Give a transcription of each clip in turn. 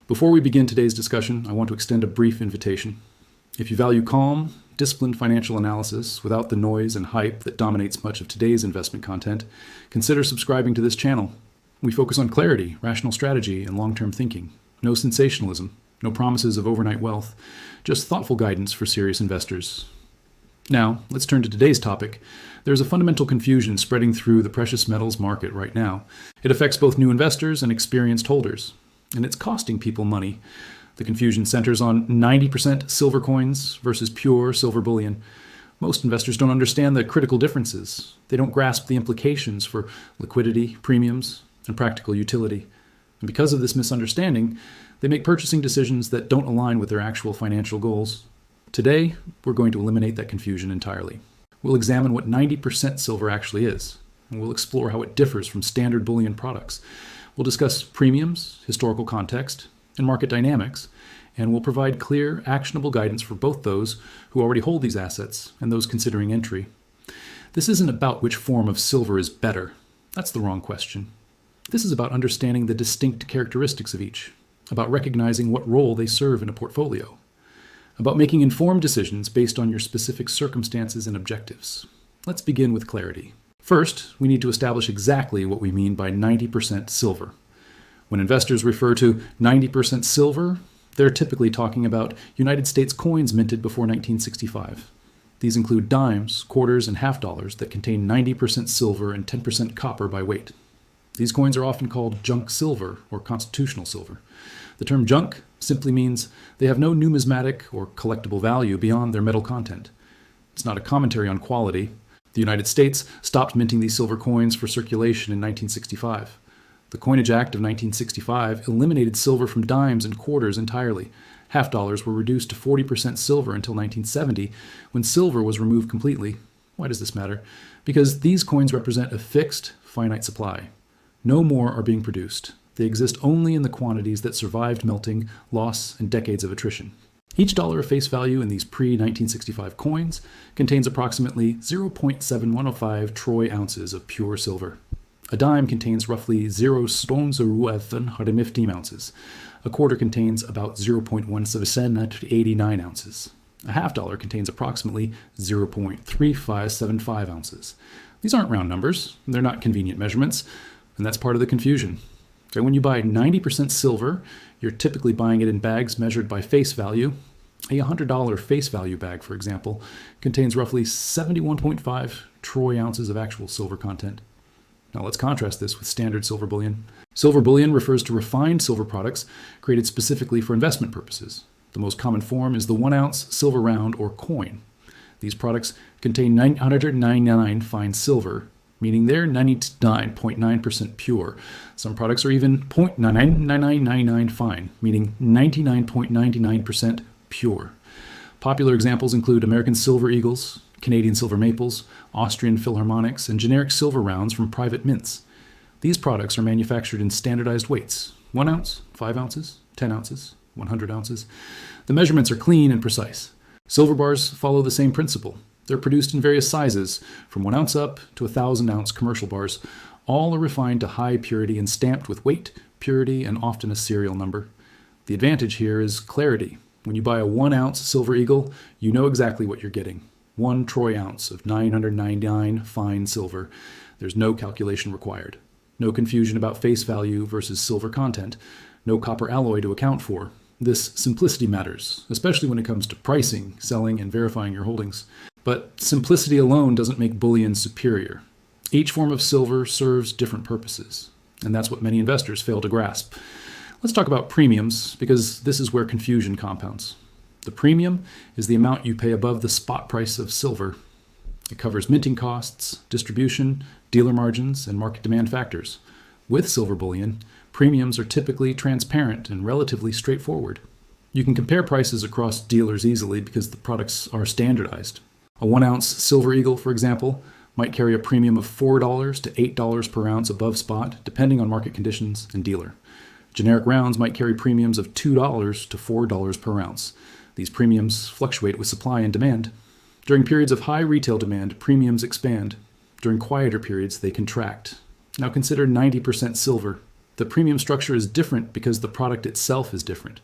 Before we begin today's discussion, I want to extend a brief invitation. If you value calm, disciplined financial analysis without the noise and hype that dominates much of today's investment content, consider subscribing to this channel. We focus on clarity, rational strategy, and long-term thinking. No sensationalism, no promises of overnight wealth, just thoughtful guidance for serious investors. Now, let's turn to today's topic. There's a fundamental confusion spreading through the precious metals market right now. It affects both new investors and experienced holders, and it's costing people money. The confusion centers on 90% silver coins versus pure silver bullion. Most investors don't understand the critical differences. They don't grasp the implications for liquidity, premiums, and practical utility. And because of this misunderstanding, they make purchasing decisions that don't align with their actual financial goals. Today, we're going to eliminate that confusion entirely. We'll examine what 90% silver actually is, and we'll explore how it differs from standard bullion products. We'll discuss premiums, historical context, and market dynamics, and we'll provide clear, actionable guidance for both those who already hold these assets and those considering entry. This isn't about which form of silver is better. That's the wrong question. This is about understanding the distinct characteristics of each, about recognizing what role they serve in a portfolio, about making informed decisions based on your specific circumstances and objectives. Let's begin with clarity. First, we need to establish exactly what we mean by 90% silver. When investors refer to 90% silver, they're typically talking about United States coins minted before 1965. These include dimes, quarters, and half dollars that contain 90% silver and 10% copper by weight. These coins are often called junk silver or constitutional silver. The term junk simply means they have no numismatic or collectible value beyond their metal content. It's not a commentary on quality. The United States stopped minting these silver coins for circulation in 1965. The Coinage Act of 1965 eliminated silver from dimes and quarters entirely. Half dollars were reduced to 40% silver until 1970, when silver was removed completely. Why does this matter? Because these coins represent a fixed, finite supply. No more are being produced. They exist only in the quantities that survived melting, loss, and decades of attrition. Each dollar of face value in these pre-1965 coins contains approximately 0.7105 troy ounces of pure silver. A dime contains roughly 0.115 ounces. A quarter contains about 0.189 ounces. A half dollar contains approximately 0.3575 ounces. These aren't round numbers. They're not convenient measurements, and that's part of the confusion. So when you buy 90% silver, you're typically buying it in bags measured by face value. A $100 face value bag, for example, contains roughly 71.5 troy ounces of actual silver content. Now let's contrast this with standard silver bullion. Silver bullion refers to refined silver products created specifically for investment purposes. The most common form is the 1-ounce silver round or coin. These products contain 999 fine silver, meaning they're 99.9% pure. Some products are even 0.9999 fine, meaning 99.99% pure. Popular examples include American Silver Eagles, Canadian Silver Maples, Austrian Philharmonics, and generic silver rounds from private mints. These products are manufactured in standardized weights: 1 ounce, 5 ounces, 10 ounces, 100 ounces. The measurements are clean and precise. Silver bars follow the same principle. They're produced in various sizes, from 1 ounce up to 1,000-ounce commercial bars. All are refined to high purity and stamped with weight, purity, and often a serial number. The advantage here is clarity. When you buy a 1-ounce Silver Eagle, you know exactly what you're getting. 1 troy ounce of 999 fine silver. There's no calculation required. No confusion about face value versus silver content. No copper alloy to account for. This simplicity matters, especially when it comes to pricing, selling, and verifying your holdings. But simplicity alone doesn't make bullion superior. Each form of silver serves different purposes, and that's what many investors fail to grasp. Let's talk about premiums, because this is where confusion compounds. The premium is the amount you pay above the spot price of silver. It covers minting costs, distribution, dealer margins, and market demand factors. With silver bullion, premiums are typically transparent and relatively straightforward. You can compare prices across dealers easily because the products are standardized. A 1-ounce Silver Eagle, for example, might carry a premium of $4 to $8 per ounce above spot, depending on market conditions and dealer. Generic rounds might carry premiums of $2 to $4 per ounce. These premiums fluctuate with supply and demand. During periods of high retail demand, premiums expand. During quieter periods, they contract. Now consider 90% silver. The premium structure is different because the product itself is different.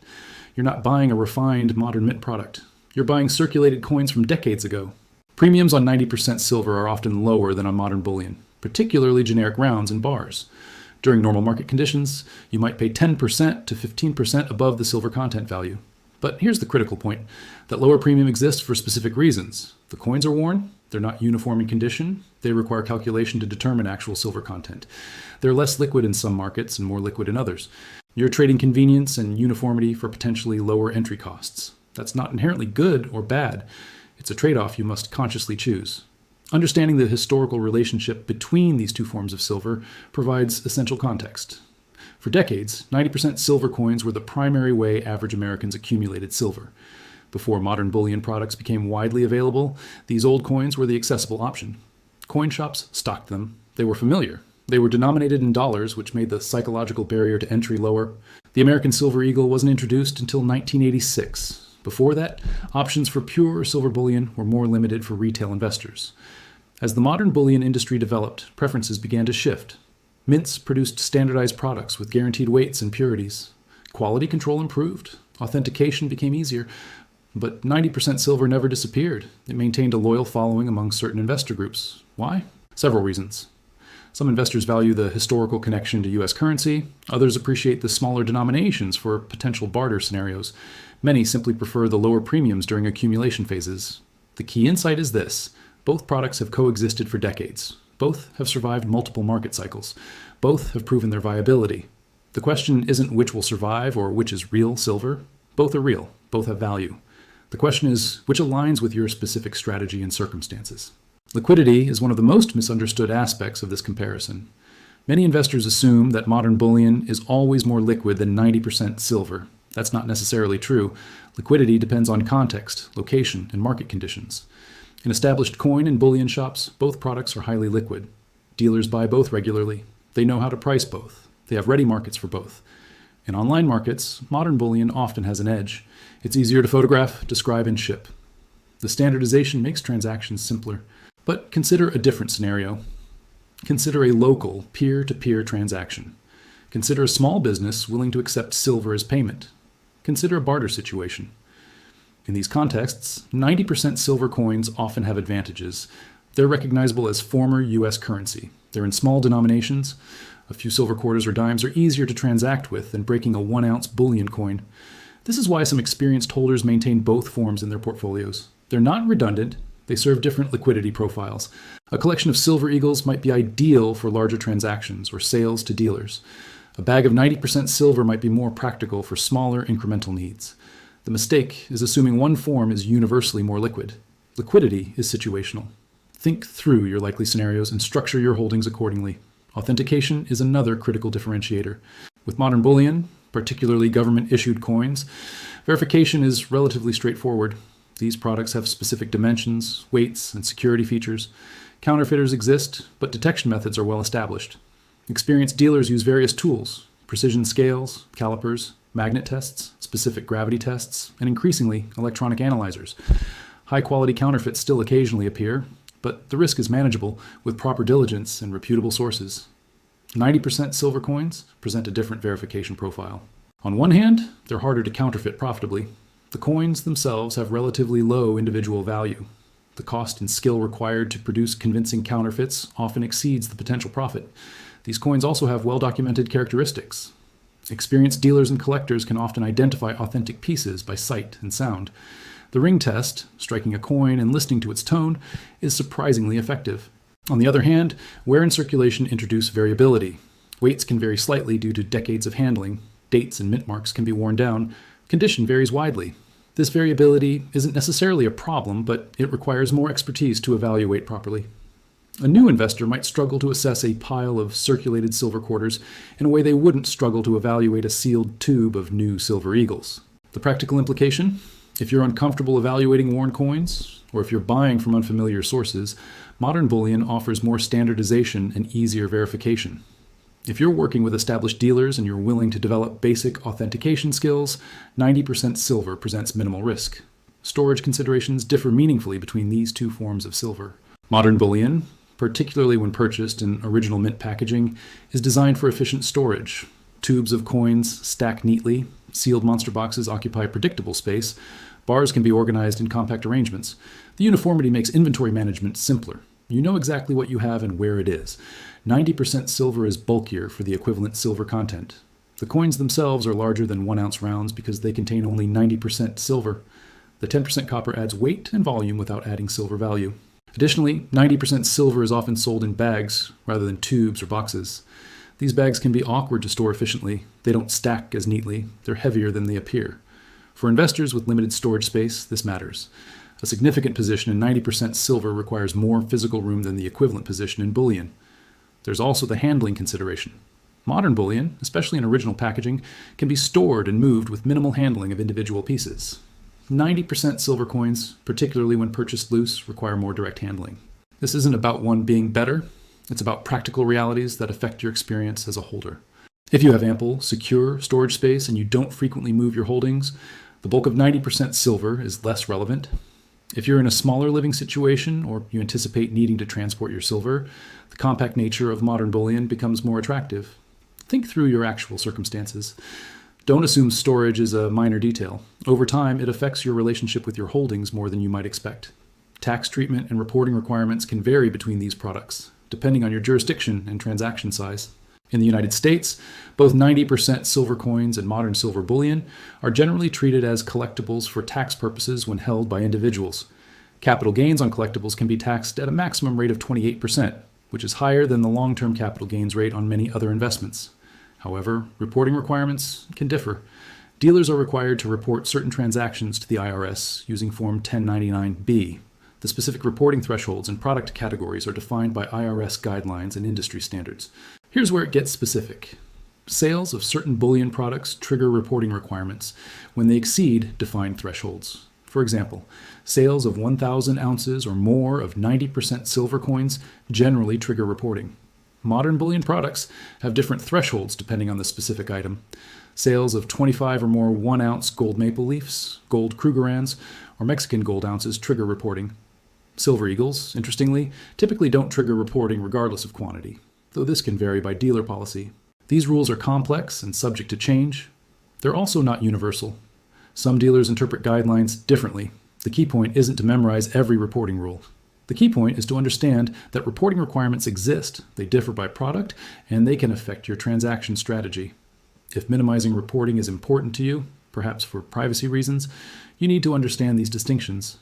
You're not buying a refined modern mint product. You're buying circulated coins from decades ago. Premiums on 90% silver are often lower than on modern bullion, particularly generic rounds and bars. During normal market conditions, you might pay 10% to 15% above the silver content value. But here's the critical point. That lower premium exists for specific reasons. The coins are worn, they're not uniform in condition, they require calculation to determine actual silver content. They're less liquid in some markets and more liquid in others. You're trading convenience and uniformity for potentially lower entry costs. That's not inherently good or bad. It's a trade-off you must consciously choose. Understanding the historical relationship between these two forms of silver provides essential context. For decades, 90% silver coins were the primary way average Americans accumulated silver. Before modern bullion products became widely available, these old coins were the accessible option. Coin shops stocked them. They were familiar. They were denominated in dollars, which made the psychological barrier to entry lower. The American silver eagle wasn't introduced until 1986. Before that, options for pure silver bullion were more limited for retail investors. As the modern bullion industry developed, preferences began to shift. Mints produced standardized products with guaranteed weights and purities. Quality control improved. Authentication became easier. But 90% silver never disappeared. It maintained a loyal following among certain investor groups. Why? Several reasons. Some investors value the historical connection to U.S. currency. Others appreciate the smaller denominations for potential barter scenarios. Many simply prefer the lower premiums during accumulation phases. The key insight is this. Both products have coexisted for decades. Both have survived multiple market cycles. Both have proven their viability. The question isn't which will survive or which is real silver. Both are real. Both have value. The question is which aligns with your specific strategy and circumstances. Liquidity is one of the most misunderstood aspects of this comparison. Many investors assume that modern bullion is always more liquid than 90% silver. That's not necessarily true. Liquidity depends on context, location, and market conditions. In established coin and bullion shops, both products are highly liquid. Dealers buy both regularly. They know how to price both. They have ready markets for both. In online markets, modern bullion often has an edge. It's easier to photograph, describe, and ship. The standardization makes transactions simpler. But consider a different scenario. Consider a local, peer-to-peer transaction. Consider a small business willing to accept silver as payment. Consider a barter situation. In these contexts, 90% silver coins often have advantages. They're recognizable as former U.S. currency. They're in small denominations. A few silver quarters or dimes are easier to transact with than breaking a 1-ounce bullion coin. This is why some experienced holders maintain both forms in their portfolios. They're not redundant. They serve different liquidity profiles. A collection of silver eagles might be ideal for larger transactions or sales to dealers. A bag of 90% silver might be more practical for smaller incremental needs. The mistake is assuming one form is universally more liquid. Liquidity is situational. Think through your likely scenarios and structure your holdings accordingly. Authentication is another critical differentiator. With modern bullion, particularly government-issued coins, verification is relatively straightforward. These products have specific dimensions, weights, and security features. Counterfeiters exist, but detection methods are well established. Experienced dealers use various tools: precision scales, calipers, magnet tests, specific gravity tests, and increasingly, electronic analyzers. High-quality counterfeits still occasionally appear, but the risk is manageable with proper diligence and reputable sources. 90% silver coins present a different verification profile. On one hand, they're harder to counterfeit profitably. The coins themselves have relatively low individual value. The cost and skill required to produce convincing counterfeits often exceeds the potential profit. These coins also have well-documented characteristics. Experienced dealers and collectors can often identify authentic pieces by sight and sound. The ring test, striking a coin and listening to its tone, is surprisingly effective. On the other hand, wear and circulation introduce variability. Weights can vary slightly due to decades of handling. Dates and mint marks can be worn down. Condition varies widely. This variability isn't necessarily a problem, but it requires more expertise to evaluate properly. A new investor might struggle to assess a pile of circulated silver quarters in a way they wouldn't struggle to evaluate a sealed tube of new silver eagles. The practical implication? If you're uncomfortable evaluating worn coins, or if you're buying from unfamiliar sources, modern bullion offers more standardization and easier verification. If you're working with established dealers and you're willing to develop basic authentication skills, 90% silver presents minimal risk. Storage considerations differ meaningfully between these two forms of silver. Modern bullion, particularly when purchased in original mint packaging, is designed for efficient storage. Tubes of coins stack neatly. Sealed monster boxes occupy predictable space. Bars can be organized in compact arrangements. The uniformity makes inventory management simpler. You know exactly what you have and where it is. 90% silver is bulkier for the equivalent silver content. The coins themselves are larger than 1-ounce rounds because they contain only 90% silver. The 10% copper adds weight and volume without adding silver value. Additionally, 90% silver is often sold in bags rather than tubes or boxes. These bags can be awkward to store efficiently. They don't stack as neatly. They're heavier than they appear. For investors with limited storage space, this matters. A significant position in 90% silver requires more physical room than the equivalent position in bullion. There's also the handling consideration. Modern bullion, especially in original packaging, can be stored and moved with minimal handling of individual pieces. 90% silver coins, particularly when purchased loose, require more direct handling. This isn't about one being better. It's about practical realities that affect your experience as a holder. If you have ample, secure storage space and you don't frequently move your holdings, the bulk of 90% silver is less relevant. If you're in a smaller living situation or you anticipate needing to transport your silver, the compact nature of modern bullion becomes more attractive. Think through your actual circumstances. Don't assume storage is a minor detail. Over time, it affects your relationship with your holdings more than you might expect. Tax treatment and reporting requirements can vary between these products, depending on your jurisdiction and transaction size. In the United States, both 90% silver coins and modern silver bullion are generally treated as collectibles for tax purposes when held by individuals. Capital gains on collectibles can be taxed at a maximum rate of 28%, which is higher than the long-term capital gains rate on many other investments. However, reporting requirements can differ. Dealers are required to report certain transactions to the IRS using Form 1099-B. The specific reporting thresholds and product categories are defined by IRS guidelines and industry standards. Here's where it gets specific. Sales of certain bullion products trigger reporting requirements when they exceed defined thresholds. For example, sales of 1,000 ounces or more of 90% silver coins generally trigger reporting. Modern bullion products have different thresholds depending on the specific item. Sales of 25 or more 1-ounce gold maple leafs, gold Krugerrands, or Mexican gold ounces trigger reporting. Silver eagles, interestingly, typically don't trigger reporting regardless of quantity, though this can vary by dealer policy. These rules are complex and subject to change. They're also not universal. Some dealers interpret guidelines differently. The key point isn't to memorize every reporting rule. The key point is to understand that reporting requirements exist, they differ by product, and they can affect your transaction strategy. If minimizing reporting is important to you, perhaps for privacy reasons, you need to understand these distinctions.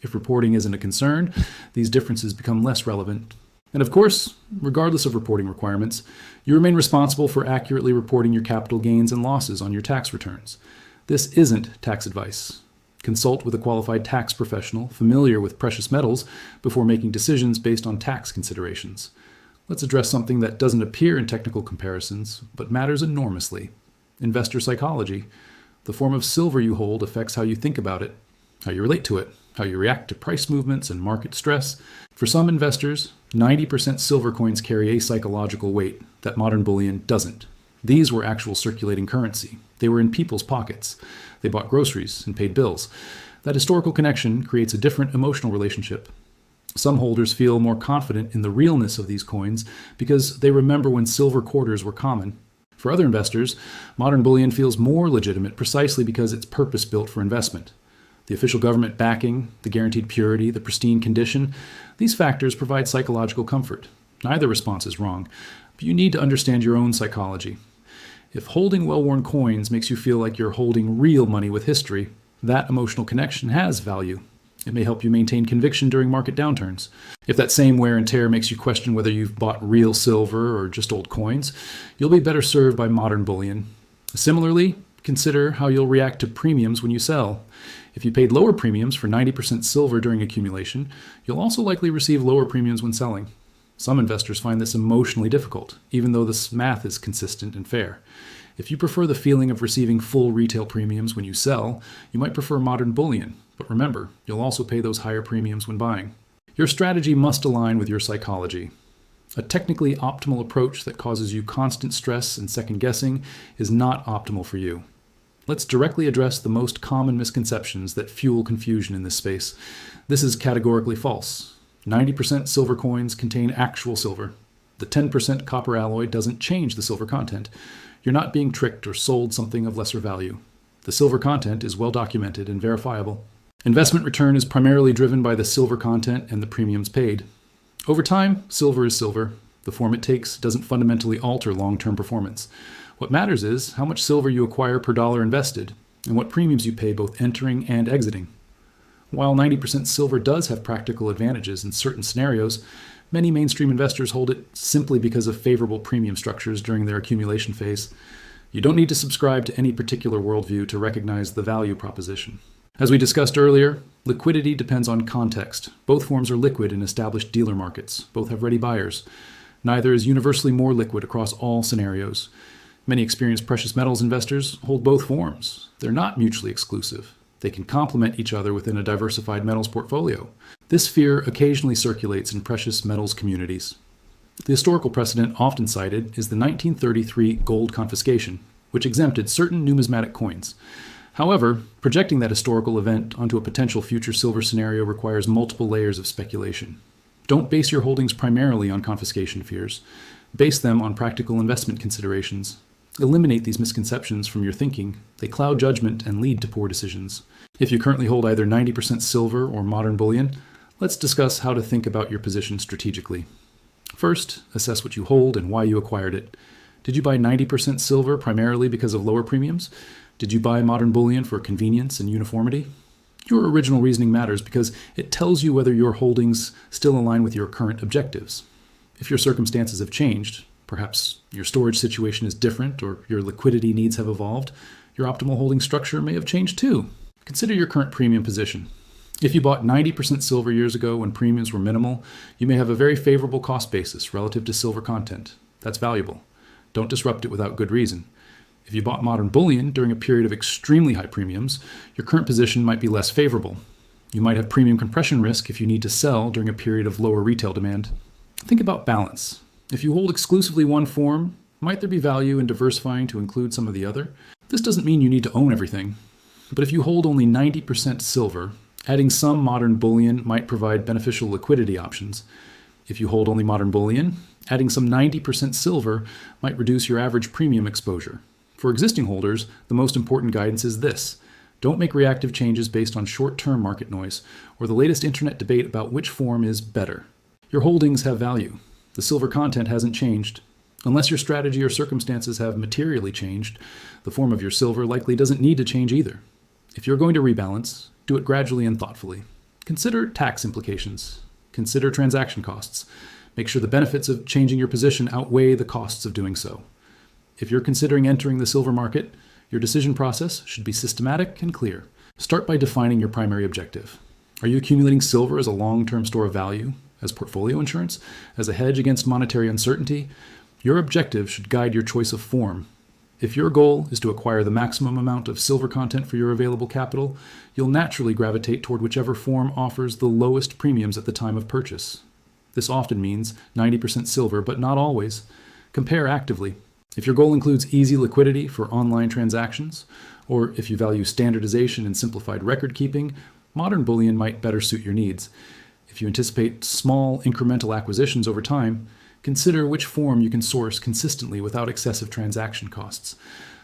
If reporting isn't a concern, these differences become less relevant. And of course, regardless of reporting requirements, you remain responsible for accurately reporting your capital gains and losses on your tax returns. This isn't tax advice. Consult with a qualified tax professional familiar with precious metals before making decisions based on tax considerations. Let's address something that doesn't appear in technical comparisons, but matters enormously. Investor psychology. The form of silver you hold affects how you think about it, how you relate to it, how you react to price movements and market stress. For some investors, 90% silver coins carry a psychological weight that modern bullion doesn't. These were actual circulating currency. They were in people's pockets. They bought groceries and paid bills. That historical connection creates a different emotional relationship. Some holders feel more confident in the realness of these coins because they remember when silver quarters were common. For other investors, modern bullion feels more legitimate precisely because it's purpose-built for investment. The official government backing, the guaranteed purity, the pristine condition, these factors provide psychological comfort. Neither response is wrong, but you need to understand your own psychology. If holding well-worn coins makes you feel like you're holding real money with history, that emotional connection has value. It may help you maintain conviction during market downturns. If that same wear and tear makes you question whether you've bought real silver or just old coins, you'll be better served by modern bullion. Similarly, consider how you'll react to premiums when you sell. If you paid lower premiums for 90% silver during accumulation, you'll also likely receive lower premiums when selling. Some investors find this emotionally difficult, even though this math is consistent and fair. If you prefer the feeling of receiving full retail premiums when you sell, you might prefer modern bullion. But remember, you'll also pay those higher premiums when buying. Your strategy must align with your psychology. A technically optimal approach that causes you constant stress and second guessing is not optimal for you. Let's directly address the most common misconceptions that fuel confusion in this space. This is categorically false. 90% silver coins contain actual silver. The 10% copper alloy doesn't change the silver content. You're not being tricked or sold something of lesser value. The silver content is well documented and verifiable. Investment return is primarily driven by the silver content and the premiums paid. Over time, silver is silver. The form it takes doesn't fundamentally alter long-term performance. What matters is how much silver you acquire per dollar invested and what premiums you pay both entering and exiting. While 90% silver does have practical advantages in certain scenarios, many mainstream investors hold it simply because of favorable premium structures during their accumulation phase. You don't need to subscribe to any particular worldview to recognize the value proposition. As we discussed earlier, liquidity depends on context. Both forms are liquid in established dealer markets. Both have ready buyers. Neither is universally more liquid across all scenarios. Many experienced precious metals investors hold both forms. They're not mutually exclusive. They can complement each other within a diversified metals portfolio. This fear occasionally circulates in precious metals communities. The historical precedent often cited is the 1933 gold confiscation, which exempted certain numismatic coins. However, projecting that historical event onto a potential future silver scenario requires multiple layers of speculation. Don't base your holdings primarily on confiscation fears. Base them on practical investment considerations. Eliminate these misconceptions from your thinking. They cloud judgment and lead to poor decisions. If you currently hold either 90% silver or modern bullion, let's discuss how to think about your position strategically. First, assess what you hold and why you acquired it. Did you buy 90% silver primarily because of lower premiums? Did you buy modern bullion for convenience and uniformity? Your original reasoning matters because it tells you whether your holdings still align with your current objectives. If your circumstances have changed, perhaps your storage situation is different or your liquidity needs have evolved, your optimal holding structure may have changed too. Consider your current premium position. If you bought 90% silver years ago when premiums were minimal, you may have a very favorable cost basis relative to silver content. That's valuable. Don't disrupt it without good reason. If you bought modern bullion during a period of extremely high premiums, your current position might be less favorable. You might have premium compression risk if you need to sell during a period of lower retail demand. Think about balance. If you hold exclusively one form, might there be value in diversifying to include some of the other? This doesn't mean you need to own everything. But if you hold only 90% silver, adding some modern bullion might provide beneficial liquidity options. If you hold only modern bullion, adding some 90% silver might reduce your average premium exposure. For existing holders, the most important guidance is this. Don't make reactive changes based on short-term market noise or the latest internet debate about which form is better. Your holdings have value. The silver content hasn't changed. Unless your strategy or circumstances have materially changed, the form of your silver likely doesn't need to change either. If you're going to rebalance, do it gradually and thoughtfully. Consider tax implications. Consider transaction costs. Make sure the benefits of changing your position outweigh the costs of doing so. If you're considering entering the silver market, your decision process should be systematic and clear. Start by defining your primary objective. Are you accumulating silver as a long-term store of value, as portfolio insurance, as a hedge against monetary uncertainty? Your objective should guide your choice of form. If your goal is to acquire the maximum amount of silver content for your available capital, you'll naturally gravitate toward whichever form offers the lowest premiums at the time of purchase. This often means 90% silver, but not always. Compare actively. If your goal includes easy liquidity for online transactions, or if you value standardization and simplified record keeping, modern bullion might better suit your needs. If you anticipate small incremental acquisitions over time, consider which form you can source consistently without excessive transaction costs.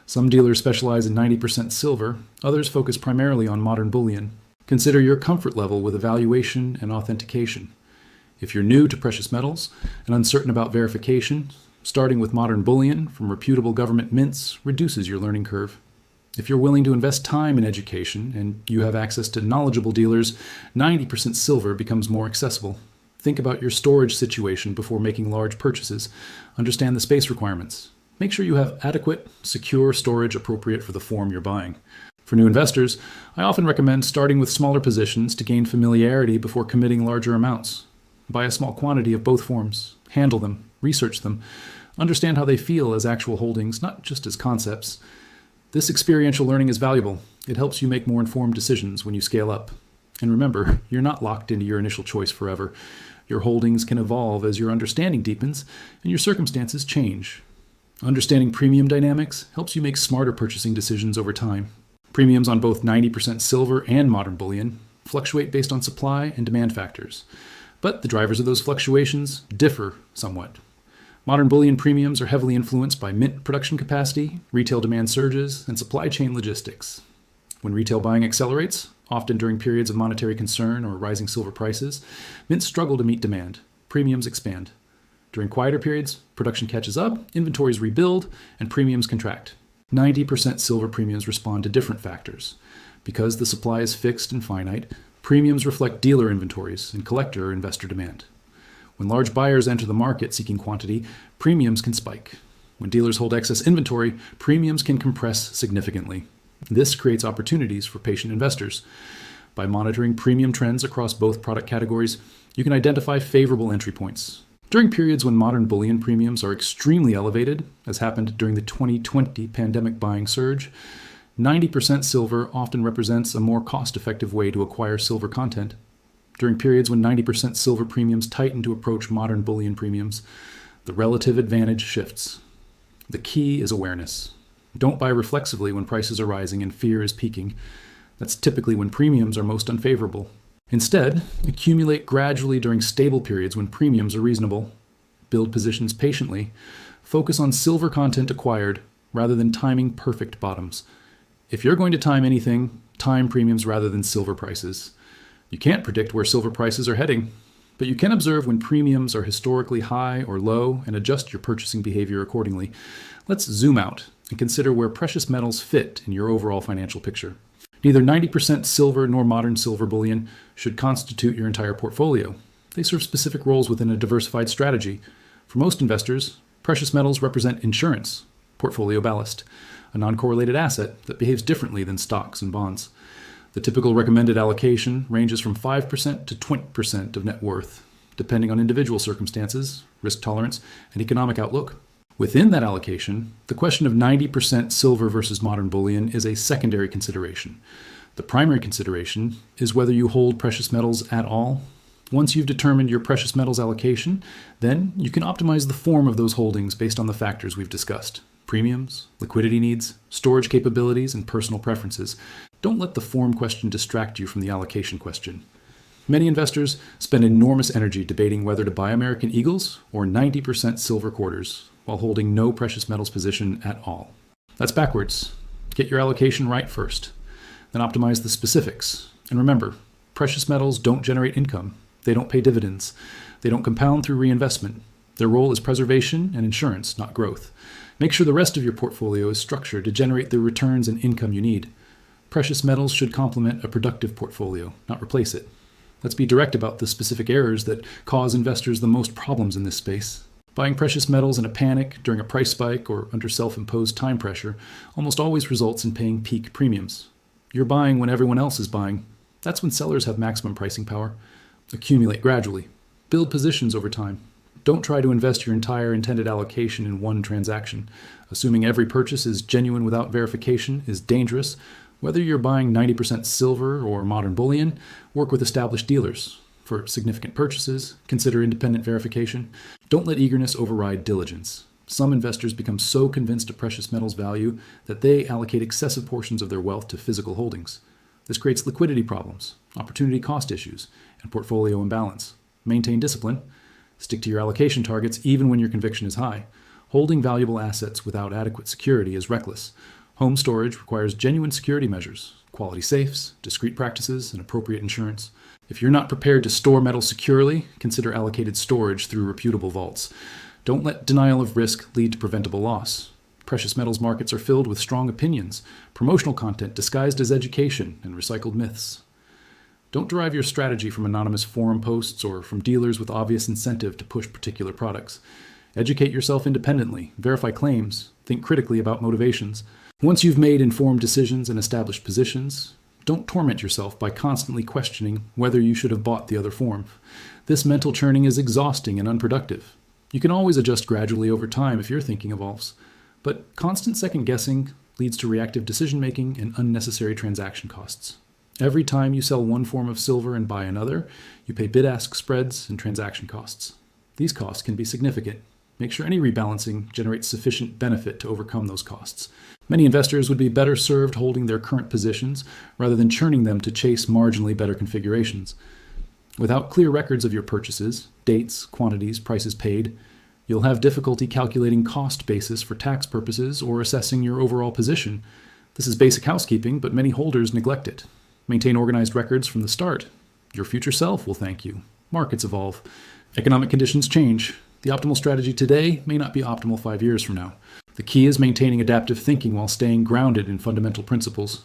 Some dealers specialize in 90% silver, others focus primarily on modern bullion. Consider your comfort level with evaluation and authentication. If you're new to precious metals and uncertain about verification, starting with modern bullion from reputable government mints reduces your learning curve. If you're willing to invest time in education and you have access to knowledgeable dealers, 90% silver becomes more accessible. Think about your storage situation before making large purchases. Understand the space requirements. Make sure you have adequate, secure storage appropriate for the form you're buying. For new investors, I often recommend starting with smaller positions to gain familiarity before committing larger amounts. Buy a small quantity of both forms. Handle them. Research them. Understand how they feel as actual holdings, not just as concepts. This experiential learning is valuable. It helps you make more informed decisions when you scale up. And remember, you're not locked into your initial choice forever. Your holdings can evolve as your understanding deepens and your circumstances change. Understanding premium dynamics helps you make smarter purchasing decisions over time. Premiums on both 90% silver and modern bullion fluctuate based on supply and demand factors. But the drivers of those fluctuations differ somewhat. Modern bullion premiums are heavily influenced by mint production capacity, retail demand surges, and supply chain logistics. When retail buying accelerates, often during periods of monetary concern or rising silver prices, mints struggle to meet demand. Premiums expand. During quieter periods, production catches up, inventories rebuild, and premiums contract. 90% silver premiums respond to different factors. Because the supply is fixed and finite, premiums reflect dealer inventories and collector or investor demand. When large buyers enter the market seeking quantity, premiums can spike. When dealers hold excess inventory, premiums can compress significantly. This creates opportunities for patient investors. By monitoring premium trends across both product categories, you can identify favorable entry points. During periods when modern bullion premiums are extremely elevated, as happened during the 2020 pandemic buying surge, 90% silver often represents a more cost-effective way to acquire silver content. During periods when 90% silver premiums tighten to approach modern bullion premiums, the relative advantage shifts. The key is awareness. Don't buy reflexively when prices are rising and fear is peaking. That's typically when premiums are most unfavorable. Instead, accumulate gradually during stable periods when premiums are reasonable. Build positions patiently. Focus on silver content acquired rather than timing perfect bottoms. If you're going to time anything, time premiums rather than silver prices. You can't predict where silver prices are heading, but you can observe when premiums are historically high or low and adjust your purchasing behavior accordingly. Let's zoom out and consider where precious metals fit in your overall financial picture. Neither 90% silver nor modern silver bullion should constitute your entire portfolio. They serve specific roles within a diversified strategy. For most investors, precious metals represent insurance, portfolio ballast, a non-correlated asset that behaves differently than stocks and bonds. The typical recommended allocation ranges from 5% to 20% of net worth, depending on individual circumstances, risk tolerance, and economic outlook. Within that allocation, the question of 90% silver versus modern bullion is a secondary consideration. The primary consideration is whether you hold precious metals at all. Once you've determined your precious metals allocation, then you can optimize the form of those holdings based on the factors we've discussed: premiums, liquidity needs, storage capabilities, and personal preferences. Don't let the form question distract you from the allocation question. Many investors spend enormous energy debating whether to buy American Eagles or 90% silver quarters, while holding no precious metals position at all. That's backwards. Get your allocation right first, then optimize the specifics. And remember, precious metals don't generate income. They don't pay dividends. They don't compound through reinvestment. Their role is preservation and insurance, not growth. Make sure the rest of your portfolio is structured to generate the returns and income you need. Precious metals should complement a productive portfolio, not replace it. Let's be direct about the specific errors that cause investors the most problems in this space. Buying precious metals in a panic during a price spike or under self-imposed time pressure almost always results in paying peak premiums. You're buying when everyone else is buying. That's when sellers have maximum pricing power. Accumulate gradually. Build positions over time. Don't try to invest your entire intended allocation in one transaction. Assuming every purchase is genuine without verification is dangerous. Whether you're buying 90% silver or modern bullion, work with established dealers. For significant purchases, consider independent verification. Don't let eagerness override diligence. Some investors become so convinced of precious metals' value that they allocate excessive portions of their wealth to physical holdings. This creates liquidity problems, opportunity cost issues, and portfolio imbalance. Maintain discipline. Stick to your allocation targets even when your conviction is high. Holding valuable assets without adequate security is reckless. Home storage requires genuine security measures, quality safes, discrete practices, and appropriate insurance. If you're not prepared to store metals securely, consider allocated storage through reputable vaults. Don't let denial of risk lead to preventable loss. Precious metals markets are filled with strong opinions, promotional content disguised as education, and recycled myths. Don't derive your strategy from anonymous forum posts or from dealers with obvious incentive to push particular products. Educate yourself independently, verify claims, think critically about motivations. Once you've made informed decisions and established positions, don't torment yourself by constantly questioning whether you should have bought the other form. This mental churning is exhausting and unproductive. You can always adjust gradually over time if your thinking evolves, but constant second-guessing leads to reactive decision-making and unnecessary transaction costs. Every time you sell one form of silver and buy another, you pay bid-ask spreads and transaction costs. These costs can be significant. Make sure any rebalancing generates sufficient benefit to overcome those costs. Many investors would be better served holding their current positions rather than churning them to chase marginally better configurations. Without clear records of your purchases, dates, quantities, prices paid, You'll have difficulty calculating cost basis for tax purposes or assessing your overall position. This is basic housekeeping, but many holders neglect it. Maintain organized records from the start. Your future self will thank you. Markets evolve. Economic conditions change. The optimal strategy today may not be optimal 5 years from now. The key is maintaining adaptive thinking while staying grounded in fundamental principles.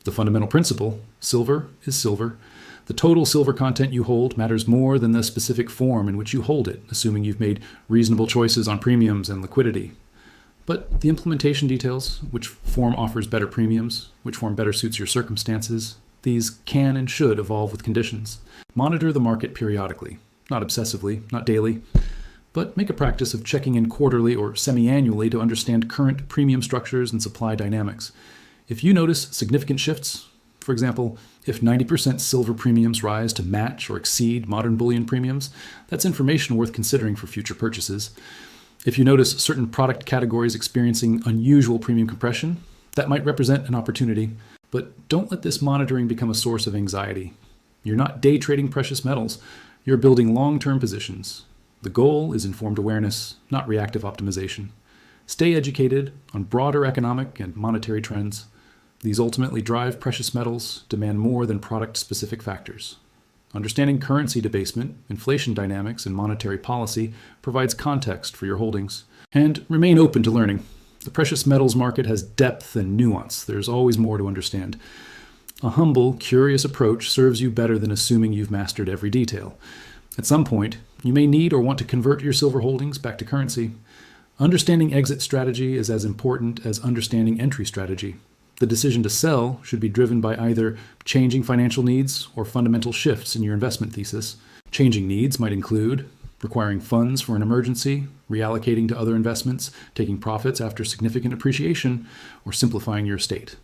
The fundamental principle, silver is silver. The total silver content you hold matters more than the specific form in which you hold it, assuming you've made reasonable choices on premiums and liquidity. But the implementation details, which form offers better premiums, which form better suits your circumstances, these can and should evolve with conditions. Monitor the market periodically, not obsessively, not daily, but make a practice of checking in quarterly or semi-annually to understand current premium structures and supply dynamics. If you notice significant shifts, for example, if 90% silver premiums rise to match or exceed modern bullion premiums, that's information worth considering for future purchases. If you notice certain product categories experiencing unusual premium compression, that might represent an opportunity. But don't let this monitoring become a source of anxiety. You're not day trading precious metals. You're building long-term positions. The goal is informed awareness, not reactive optimization. Stay educated on broader economic and monetary trends. These ultimately drive precious metals, demand more than product-specific factors. Understanding currency debasement, inflation dynamics, and monetary policy provides context for your holdings. And remain open to learning. The precious metals market has depth and nuance. There's always more to understand. A humble, curious approach serves you better than assuming you've mastered every detail. At some point, you may need or want to convert your silver holdings back to currency. Understanding exit strategy is as important as understanding entry strategy. The decision to sell should be driven by either changing financial needs or fundamental shifts in your investment thesis. Changing needs might include requiring funds for an emergency, reallocating to other investments, taking profits after significant appreciation, or simplifying your estate.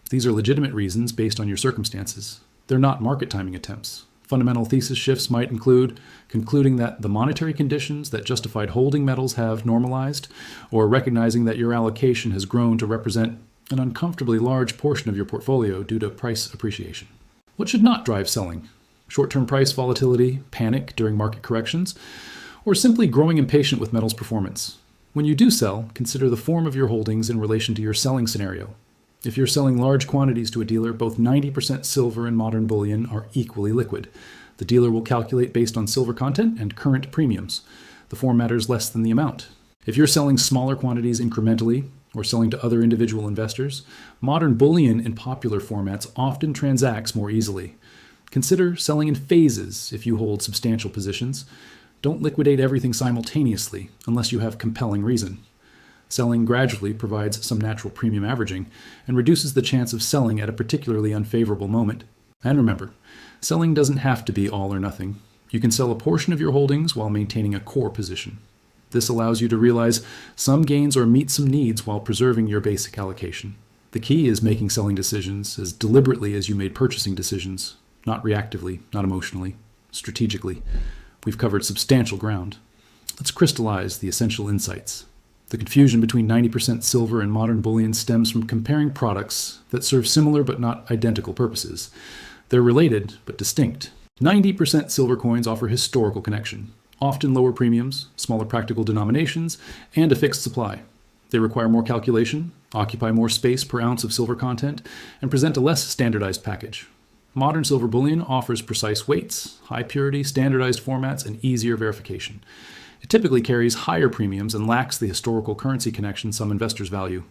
These are legitimate reasons based on your circumstances. They're not market timing attempts. Fundamental thesis shifts might include concluding that the monetary conditions that justified holding metals have normalized, or recognizing that your allocation has grown to represent an uncomfortably large portion of your portfolio due to price appreciation. What should not drive selling? Short-term price volatility, panic during market corrections, or simply growing impatient with metals performance. When you do sell, consider the form of your holdings in relation to your selling scenario. If you're selling large quantities to a dealer, both 90% silver and modern bullion are equally liquid. The dealer will calculate based on silver content and current premiums. The form matters less than the amount. If you're selling smaller quantities incrementally, or selling to other individual investors, modern bullion in popular formats often transacts more easily. Consider selling in phases if you hold substantial positions. Don't liquidate everything simultaneously unless you have compelling reason. Selling gradually provides some natural premium averaging and reduces the chance of selling at a particularly unfavorable moment. And remember, selling doesn't have to be all or nothing. You can sell a portion of your holdings while maintaining a core position. This allows you to realize some gains or meet some needs while preserving your basic allocation. The key is making selling decisions as deliberately as you made purchasing decisions, not reactively, not emotionally, strategically. We've covered substantial ground. Let's crystallize the essential insights. The confusion between 90% silver and modern bullion stems from comparing products that serve similar but not identical purposes. They're related but distinct. 90% silver coins offer historical connection, often lower premiums, smaller practical denominations, and a fixed supply. They require more calculation, occupy more space per ounce of silver content, and present a less standardized package. Modern silver bullion offers precise weights, high purity, standardized formats, and easier verification. It typically carries higher premiums and lacks the historical currency connection some investors value.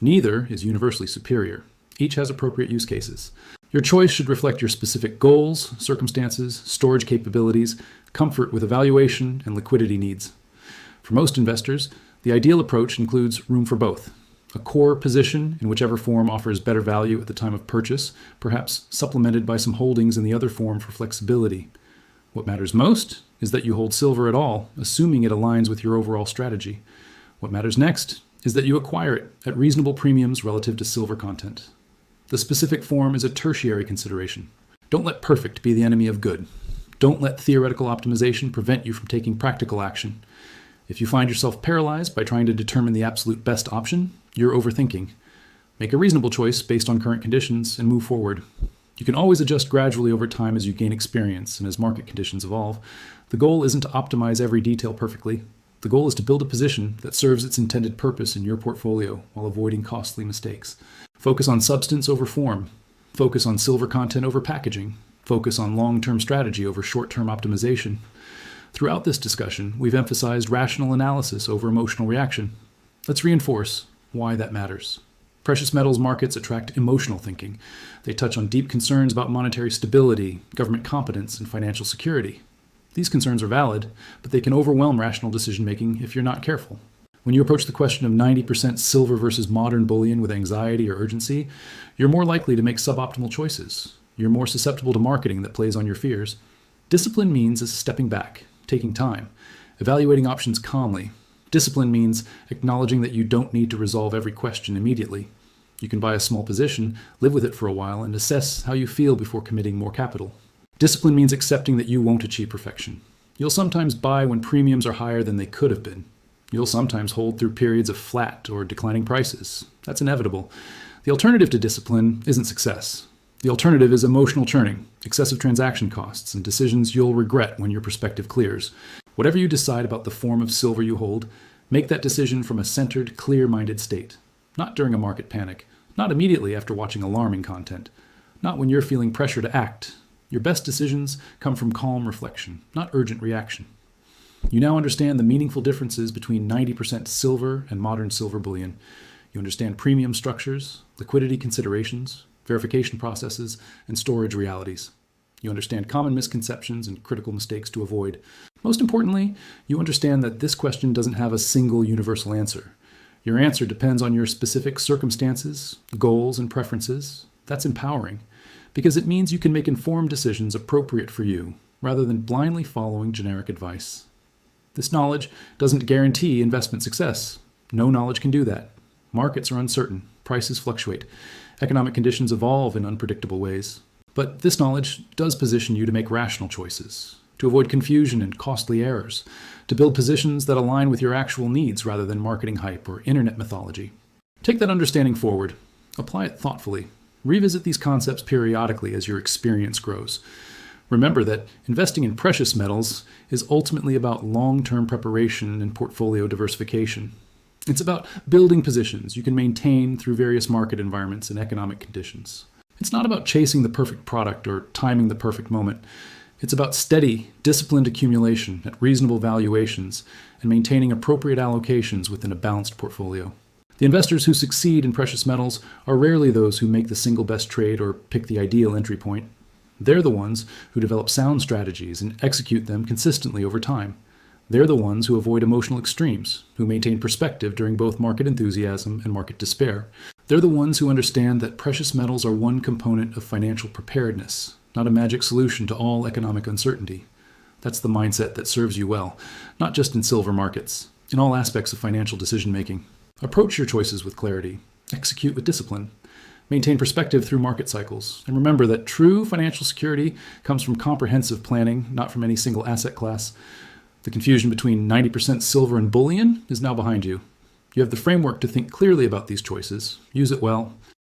Neither is universally superior. Each has appropriate use cases. Your choice should reflect your specific goals, circumstances, storage capabilities, comfort with evaluation, and liquidity needs. For most investors, the ideal approach includes room for both. A core position in whichever form offers better value at the time of purchase, perhaps supplemented by some holdings in the other form for flexibility. What matters most is that you hold silver at all, assuming it aligns with your overall strategy. What matters next is that you acquire it at reasonable premiums relative to silver content. The specific form is a tertiary consideration. Don't let perfect be the enemy of good. Don't let theoretical optimization prevent you from taking practical action. If you find yourself paralyzed by trying to determine the absolute best option, you're overthinking. Make a reasonable choice based on current conditions and move forward. You can always adjust gradually over time as you gain experience and as market conditions evolve. The goal isn't to optimize every detail perfectly. The goal is to build a position that serves its intended purpose in your portfolio while avoiding costly mistakes. Focus on substance over form. Focus on silver content over packaging. Focus on long-term strategy over short-term optimization. Throughout this discussion, we've emphasized rational analysis over emotional reaction. Let's reinforce why that matters. Precious metals markets attract emotional thinking. They touch on deep concerns about monetary stability, government competence, and financial security. These concerns are valid, but they can overwhelm rational decision-making if you're not careful. When you approach the question of 90% silver versus modern bullion with anxiety or urgency, you're more likely to make suboptimal choices. You're more susceptible to marketing that plays on your fears. Discipline means stepping back, taking time, evaluating options calmly. Discipline means acknowledging that you don't need to resolve every question immediately. You can buy a small position, live with it for a while, and assess how you feel before committing more capital. Discipline means accepting that you won't achieve perfection. You'll sometimes buy when premiums are higher than they could have been. You'll sometimes hold through periods of flat or declining prices. That's inevitable. The alternative to discipline isn't success. The alternative is emotional churning, excessive transaction costs, and decisions you'll regret when your perspective clears. Whatever you decide about the form of silver you hold, make that decision from a centered, clear-minded state. Not during a market panic. Not immediately after watching alarming content. Not when you're feeling pressure to act. Your best decisions come from calm reflection, not urgent reaction. You now understand the meaningful differences between 90% silver and modern silver bullion. You understand premium structures, liquidity considerations, verification processes, and storage realities. You understand common misconceptions and critical mistakes to avoid. Most importantly, you understand that this question doesn't have a single universal answer. Your answer depends on your specific circumstances, goals, and preferences. That's empowering, because it means you can make informed decisions appropriate for you, rather than blindly following generic advice. This knowledge doesn't guarantee investment success. No knowledge can do that. Markets are uncertain, prices fluctuate, economic conditions evolve in unpredictable ways. But this knowledge does position you to make rational choices, to avoid confusion and costly errors, to build positions that align with your actual needs rather than marketing hype or internet mythology. Take that understanding forward. Apply it thoughtfully. Revisit these concepts periodically as your experience grows. Remember that investing in precious metals is ultimately about long-term preparation and portfolio diversification. It's about building positions you can maintain through various market environments and economic conditions. It's not about chasing the perfect product or timing the perfect moment. It's about steady, disciplined accumulation at reasonable valuations and maintaining appropriate allocations within a balanced portfolio. The investors who succeed in precious metals are rarely those who make the single best trade or pick the ideal entry point. They're the ones who develop sound strategies and execute them consistently over time. They're the ones who avoid emotional extremes, who maintain perspective during both market enthusiasm and market despair. They're the ones who understand that precious metals are one component of financial preparedness, not a magic solution to all economic uncertainty. That's the mindset that serves you well, not just in silver markets, in all aspects of financial decision-making. Approach your choices with clarity. Execute with discipline. Maintain perspective through market cycles. And remember that true financial security comes from comprehensive planning, not from any single asset class. The confusion between 90% silver and bullion is now behind you. You have the framework to think clearly about these choices. Use it well.